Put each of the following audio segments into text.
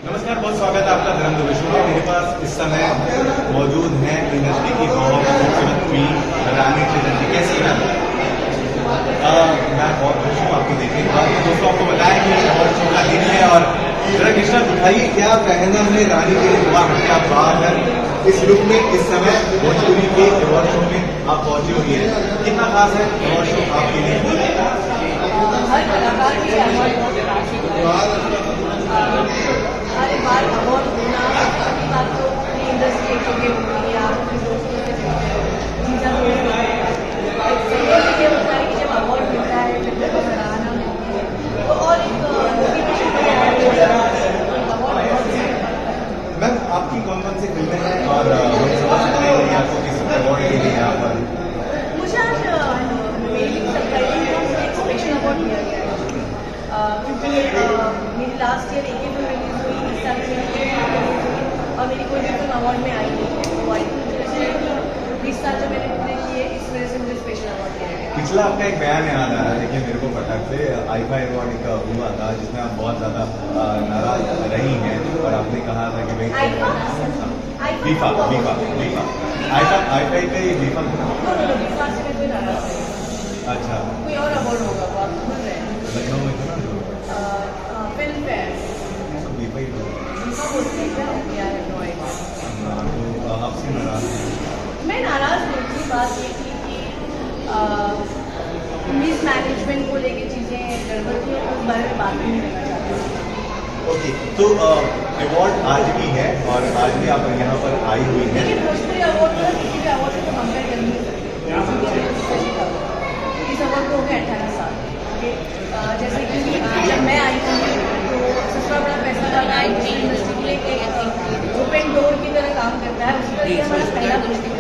नमस्कार, बहुत स्वागत है आपका धर्म विश्व में। मेरे पास इस समय मौजूद हैं इंडस्ट्री की बहुत खूबसूरत क्वीन रानी चटर्जी। कैसी है मैं बहुत खुश हूँ आपको देखे। दोस्तों आपको बताया कि अवार्ड शो का दिन है और जरा कृष्णा दिखाइए क्या कहना है रानी के लिए। क्या बात है, इस लुक में इस समय भोजपुरी के अवार्ड शो में आप पहुंची हुई है। कितना खास है अवार्ड शो आपके लिए? हर कलाकार के अवार्ड बहुत खास है। हर बार अवार्ड होना की बात तो इंडस्ट्री के लिए होती है या अपने दोस्तों के चीज़ा ये होता है कि जब अवार्ड मिलता है, जब लोगों को सराहना मिलती है तो और एक मैम आपकी कौन कौन सी फिल्में हैं और हम समझ सकते हैं कि आपको किस अवार्ड के लिए यहाँ पर? मुझे आज मेरी सरप्राइजिंग एक स्पेशल अवार्ड दिया गया है क्योंकि मेरी लास्ट ईयर एक ही फिल्म रिलीज हुई, इस साल मेरी रिलीज हुई और मेरी कोई भी फिल्म अवार्ड में आई नहीं है। तो आई थिंक मुझे ऐसा है कि 20 साल जो मैंने पूरे किए इस वजह से मुझे स्पेशल अवार्ड दिया गया। पिछला आपका एक बयान याद आ रहा है कि मेरे को फटक से आईफा अवार्ड का हुआ था जिसमें आप बहुत ज़्यादा नाराज रही हैं और आपने कहा था कि भाई बीफा बीफा बीफा आईफा का ये बीफा बीफा से मैं कोई नाराज नहीं। अच्छा, कोई और अवार्ड होगा वो आप भूल रहे हैं। लखनऊ में था ना फिल्म फेयर सब बीफा ही था। बीफा बोलते हैं क्या हो गया है नो आइडिया। तो आपसे नाराज हैं? मैं नाराज नहीं थी। बात ये थी कि मिस मैनेजमेंट को लेके चीज़ें गड़बड़ थी और उस बारे में बात नहीं करना चाहती थी। ओके, तो अवार्ड आज भी है और आज भी आप यहाँ पर आई हुई हैं। लेकिन भोजपुरी अवार्ड को किसी भी अवार्ड से तो कंपेयर कर नहीं सकते। इस अवार्ड को हो गया 18 साल। जैसे कि जब मैं आई थी तो सस्ता बड़ा पैसा वाला इंडस्ट्री के लिए ओपन डोर की तरह काम करता है। उसी तरह हमारा पहला भोजपुरी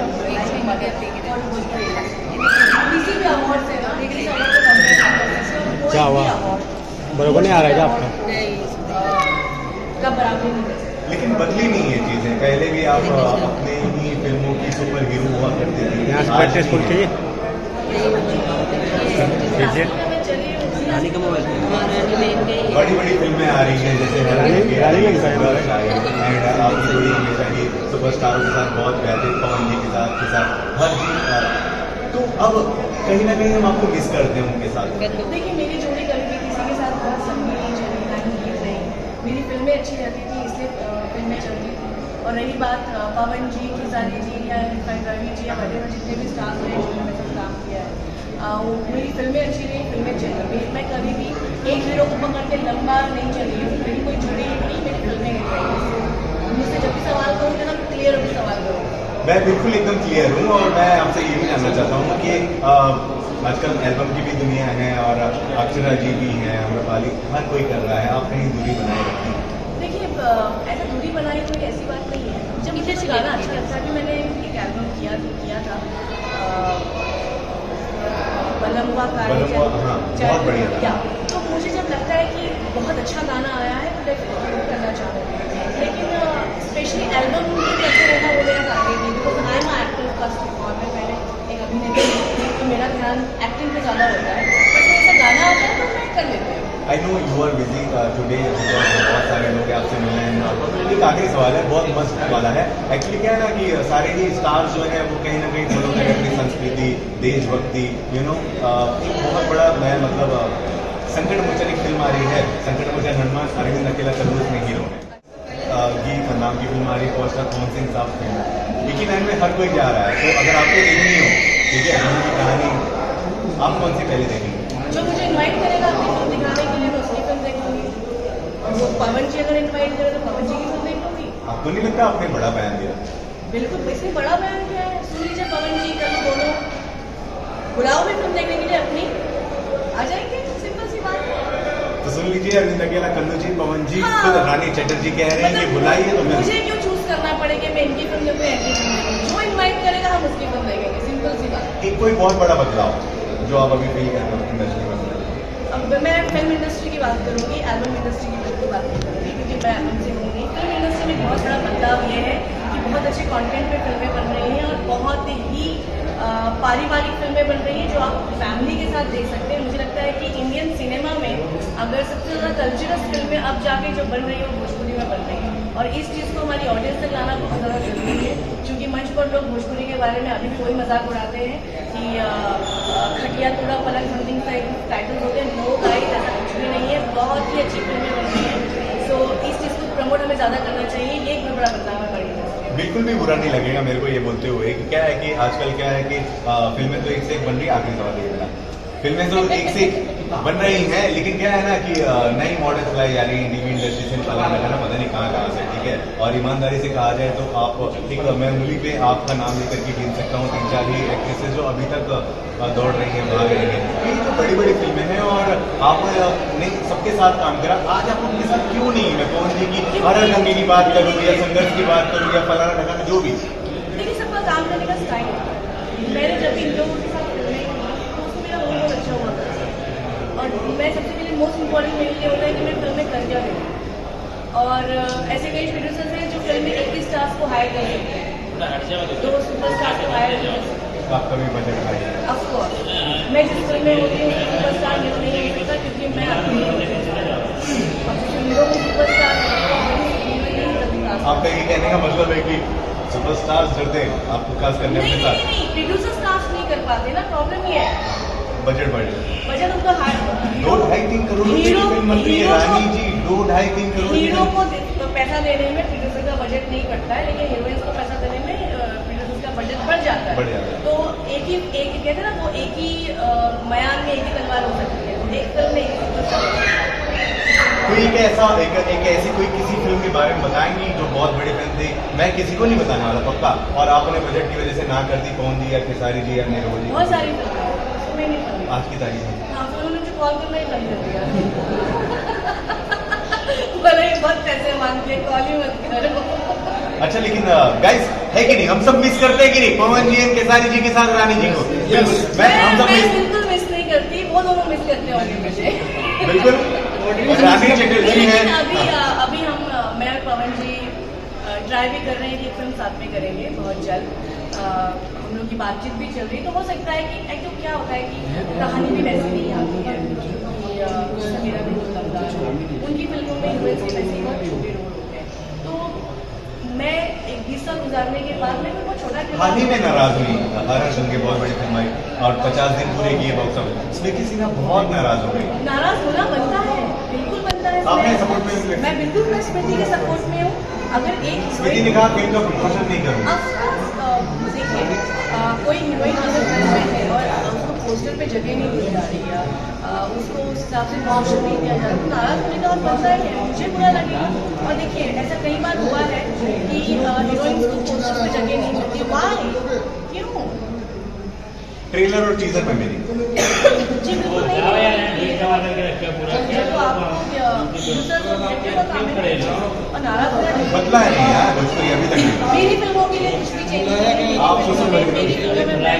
किसी भी अवार्ड से डिग्री अवार्ड को कंपेयर कर सकते। क्या हुआ? बराबर नहीं आ रहा है आपका? कब बराबर नहीं कर सकते। लेकिन बदली नहीं है चीजें। पहले भी आप अपने ही फिल्मों की सुपर हीरो हुआ करते थे। यहाँ से प्रैक्टिस फुल चाहिए बड़ी बड़ी फिल्में आ रही हैं जैसे आपकी जोड़ी हमेशा ही सुपरस्टारों के साथ बहुत प्यारे, पवन जी के साथ हर चीज। तो अब कहीं ना कहीं हम आपको मिस करते हैं उनके साथ। देखिए मेरी जोड़ी कभी भी किसी के साथ बहुत लंबी नहीं चली, ना ही हिट रही। मेरी फिल्में अच्छी रहती थी इसलिए फिल्में चलती थी। और रही बात पवन जी, खेसारी जी या रवि जी या वगैरह जितने भी स्टार्स रहे जिन्होंने मेरे साथ काम किया है वो मेरी फिल्में अच्छी रही, फिल्में चल रही। मैं कभी भी एक हीरो को पकड़ के लंबा नहीं चली हूँ। मेरी कोई जुड़ी नहीं, मेरी फिल्में हिट रही। मुझसे जब भी सवाल करूँ ना क्लियर होकर सवाल करूँ। मैं बिल्कुल एकदम क्लियर हूँ और मैं आपसे ये भी जानना चाहता हूँ कि आजकल एल्बम की भी दुनिया है और अक्षरा जी भी हैं, अम्रपाली, हर कोई कर रहा है। आप कहीं दूरी बनाए रखें। देखिए ऐसा दूरी बनाई कोई ऐसी बात नहीं है। जब मुझे गाना अच्छा लगता है, कि मैंने एक एल्बम किया था बलम्बा बहुत बढ़िया था। तो मुझे जब लगता है कि बहुत अच्छा गाना आया है तो डेफिनेटली करना चाहूँगी। लेकिन स्पेशली एल्बम मुझे कैसे रहना वो मेरा टारगेट नहीं, because I am actor first और मैं पहले एक अभिनेत्री हूँ तो मेरा ध्यान एक्टिंग पे ज़्यादा होता है। बट ऐसा गाना आता है तो मैं कर लेती हूँ। I know you are busy today, बहुत सारे लोग आपसे मिले हैं और एक आखिरी सवाल है, बहुत मस्त वाला है। एक्चुअली क्या है ना कि सारे ही स्टार्स जो है वो कहीं ना कहीं फॉलो करें अपनी संस्कृति, देशभक्ति। एक बहुत बड़ा मैं मतलब संकट मोचन एक फिल्म आ रही है, संकट मोचन हनुमान, अरविंद अकेला कल्लू उसमें हीरो है। गीत नाम की फिल्म आ रही है, पहुंचना कौन सिंह साहब फिल्म लेकिन में हर कोई जा रहा है। तो अगर आपको देखनी हो, ठीक है, हनुमान की कहानी, आप कौन सी पहले देखेंगे? जो मुझे इनवाइट करेगा अपनी फिल्म दिखाने के लिए मैं उसकी फिल्म देखूंगी। और वो पवन जी अगर इनवाइट करे तो पवन जी की फिल्म देखूंगी। आपको नहीं लगता आपने बड़ा बयान दिया? बिल्कुल, इसमें बड़ा बयान क्या है? सुन लीजिए, पवन जी कल दोनों बुलाओ में फिल्म देखने के लिए अपनी आ जाएंगे, सिंपल सी बात है। तो सुन लीजिए, अरविंद अकेला कल्लू जी, पवन जी, खुद रानी चटर्जी कह रहे हैं कि बुलाइए। तो मुझे क्यों चूज करना पड़ेगा मैं इनकी फिल्म देखूँ इनकी फिल्म देखूँ? जो इन्वाइट करेगा हम उसकी फिल्म देखेंगे, सिंपल सी बात। एक कोई बहुत बड़ा बदलाव जो आप अभी फील करते हो इंडस्ट्री में? अब मैं फिल्म इंडस्ट्री की बात करूँगी, एल्बम इंडस्ट्री की बिल्कुल बात नहीं करूँगी क्योंकि मैं एल्बम से हूँ नहीं। फिल्म इंडस्ट्री में बहुत बड़ा बदलाव ये है कि बहुत अच्छे कंटेंट पे फिल्में बन रही हैं और बहुत ही पारिवारिक फिल्में बन रही हैं जो आप फैमिली के साथ देख सकते हैं। मुझे लगता है लगता है कि इंडियन सिनेमा में अगर सबसे ज़्यादा कल्चरल फिल्में अब जाके जो बन रही है वो भोजपुरी में बन रही है, और इस चीज़ को हमारी ऑडियंस तक लाना बहुत ज़्यादा जरूरी है, क्योंकि मंच पर लोग भोजपुरी के बारे में अभी भी वही मजाक उड़ाते हैं कि खटिया तोड़ा पलंग समथिंग सा एक टाइटल होते हैं। नो गाइस, ऐसा कुछ भी नहीं है, बहुत ही अच्छी फिल्में बन रही हैं। सो इस चीज़ को प्रमोट हमें ज़्यादा करना चाहिए, ये एक बहुत बड़ा बदलाव है हमारी इंडस्ट्री में। बिल्कुल भी बुरा नहीं लगेगा मेरे को ये बोलते हुए कि क्या है कि आजकल क्या है कि फिल्में तो एक से एक बन रही है। आखिरी सवाल ये मेरा, फिल्में तो एक से एक बन रही हैं, लेकिन क्या है ना कि नई मॉडल फ्लाई यानी टीवी इंडस्ट्री से फलाना लगाना पता नहीं कहाँ से, ठीक है। और ईमानदारी से कहा जाए तो आप एक मैं उंगली पे आपका नाम लेकर के गिन सकता हूँ 3-4 ही एक्ट्रेसेस जो अभी तक दौड़ रही हैं, भाग रही हैं। ये तो बड़ी बड़ी फिल्में हैं और आपने सबके साथ काम करा, आज आप उनके साथ क्यों नहीं? मैं पवन जी की हर गंगे की बात करूँ या संघर्ष की बात करूँ या फलाना ढकाना जो भी, देखिए सबका काम करने का स्टाइल होता है। मैंने जब इन लोगों के साथ फिल्में की तो उसमें मेरा रोल बहुत अच्छा हुआ था, और मैं सबसे पहले मोस्ट इम्पॉर्टेंट मेरे लिए होता है कि मैं फिल्में कर क्या रही हूँ। और ऐसे कई प्रोड्यूसर्स हैं जो फिल्म में 21 स्टार्स को हायर कर सकते हैं, 2 सुपरस्टार्स को हायर कर सकते हैं। आपका भी बजट भाई है। ऑफकोर्स मैं जिस फिल्म में होती हूँ सुपरस्टार हीरो नहीं हो सकता, क्योंकि मैं अपनी हीरो को सुपरस्टार आपका ये कहने का मतलब है कि सुपरस्टार्स डरते हैं आपको कास्ट करने नहीं के नहीं साथ? नहीं, प्रोड्यूसर्स कास्ट नहीं कर पाते ना, प्रॉब्लम ये है बजट बढ़ बजट उनका हार्ड। 2-2.5-3 करोड़ रुपए की फिल्म बन रही है रानी जी, 2-2.5-3 करोड़ की हीरो फिल्म। को पैसा देने में प्रोड्यूसर का बजट नहीं कटता है, लेकिन हीरोइंस को पैसा देने में प्रोड्यूसर का बजट बढ़ जाता है। तो एक कहते हैं ना, वो एक ही मयान में एक ही तलवार हो सकती है, एक फिल्म में एक ही। तो एक ऐसी कोई किसी फिल्म के बारे में बताएंगी जो बहुत बड़ी फिल्म थी? मैं किसी को नहीं बताने वाला पक्का, और आपने बजट की वजह से ना कर दी, पवन जी या खेसारी जी या नीरव जी? बहुत सारी फिल्में उसमें नहीं बनी। आज की तारीख में हाँ, फिर उन्होंने मुझे कॉल करना ही बंद कर दिया। बोले बहुत पैसे मांगते हैं, कॉल ही मत करो। अच्छा, लेकिन गाइस है कि नहीं, हम सब मिस करते हैं कि नहीं पवन जी खेसारी जी के साथ रानी जी को? हम सब मैं मिस, बिल्कुल मिस नहीं करती, वो दोनों मिस करते होंगे मुझे। बिल्कुल। रानी चटर्जी है। अभी मैं और पवन जी ट्राई भी कर रहे हैं कि एक फिल्म साथ में करेंगे बहुत जल्द। हम लोग की बातचीत भी चल रही, तो हो सकता है कि एक्चुअली क्या होता है कि कहानी भी वैसी नहीं आती है कि मेरा भी रोल लगता है, उनकी फिल्मों में हीरोइंस के वैसे ही बहुत छोटे रोल होते हैं। तो मैं 20 साल गुजारने के बाद मैं बहुत छोटा हाल ही में नाराज हुई, हर रंग के बहुत बड़ी फिल्म आई और 50 दिन पूरे किए बॉक्स ऑफिस, स्मृति सिन्हा बहुत नाराज हो गई। नाराज होना बनता है, बिल्कुल बनता है। आपने सपोर्ट में? मैं बिल्कुल मैं स्मृति के सपोर्ट में हूँ। अगर एक स्मृति ने कहा फिल्म का प्रमोशन नहीं करूँगा। देखिए कोई हीरोइन अगर फिल्म में है और उसको पोस्टर पे जगह नहीं दी जा रही है, उसको उस हिसाब से प्रमोशन नहीं दिया जा रहा, तो नाराज होने का और बनता है, मुझे बुरा लगेगा। और देखिए ऐसा कई बार हुआ है कि हीरोइंस को पोस्टर पे जगह नहीं मिलती, वाई, क्यों? ट्रेलर और टीजर में मेरी जी बिल्कुल नहीं है। तो आपको प्रोड्यूसर को डायरेक्टर का काम है और नाराज हो जाए। बदला है नहीं यार भोजपुरी अभी तक नहीं। मेरी फिल्मों के लिए कुछ भी चाहिए, आप सोशल मीडिया मेरी फिल्मों में मैं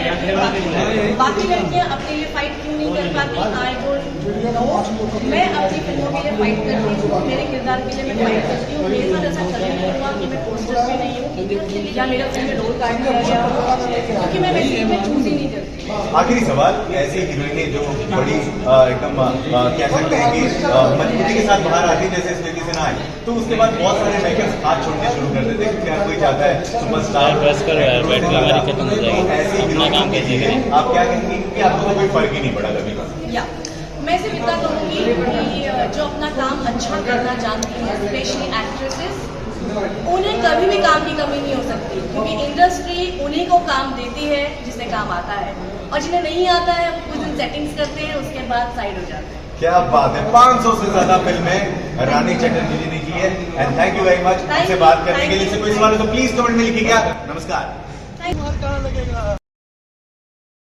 बाकी लड़कियां अपने लिए फाइट क्यों नहीं कर पाती, आई डोंट नो। मैं अपनी फिल्मों के लिए फाइट करती हूँ, मेरे किरदार के लिए मैं फाइट करती हूँ। मेरे साथ ऐसा कभी नहीं हुआ कि मैं पोस्टर पे नहीं हूँ या मेरा फिल्म में रोल काट दिया गया हो, क्योंकि मैं वैसे मैं चूज ही नहीं करती। आखिरी सवाल, ऐसी हीरोइनें जो बड़ी एकदम कह सकते हैं कि मजबूती के साथ बाहर आती जैसे स्मृति सिन्हा है, तो उसके बाद बहुत सारे मेकर्स हाथ छोड़ने शुरू कर देते हैं, क्या कोई चाहता है सुपरस्टार? बस करो यार, बैटरी हमारी खत्म हो जाएगी, ऐसी अपना काम कीजिए। हीरोइन आप क्या कहेंगी कि आपको कोई फर्क ही नहीं पड़ा कभी? या मैं सिर्फ इतना कहूँगी कि जो अपना काम अच्छा करना जानती हैं, स्पेशली एक्ट्रेसेस, उन्हें कभी भी काम की कमी नहीं हो सकती, क्योंकि इंडस्ट्री उन्हीं को काम देती है जिससे काम आता है, और जिन्हें नहीं आता है वो कुछ दिन सेटिंग्स करते हैं, उसके बाद साइड हो जाते हैं। क्या बात है, 500 से ज्यादा फिल्में रानी चटर्जी जी ने की है। And thank you very much हमसे बात करने के लिए। कोई सवाल हो तो प्लीज कमेंट में लिखिएगा। नमस्कार। Thank you.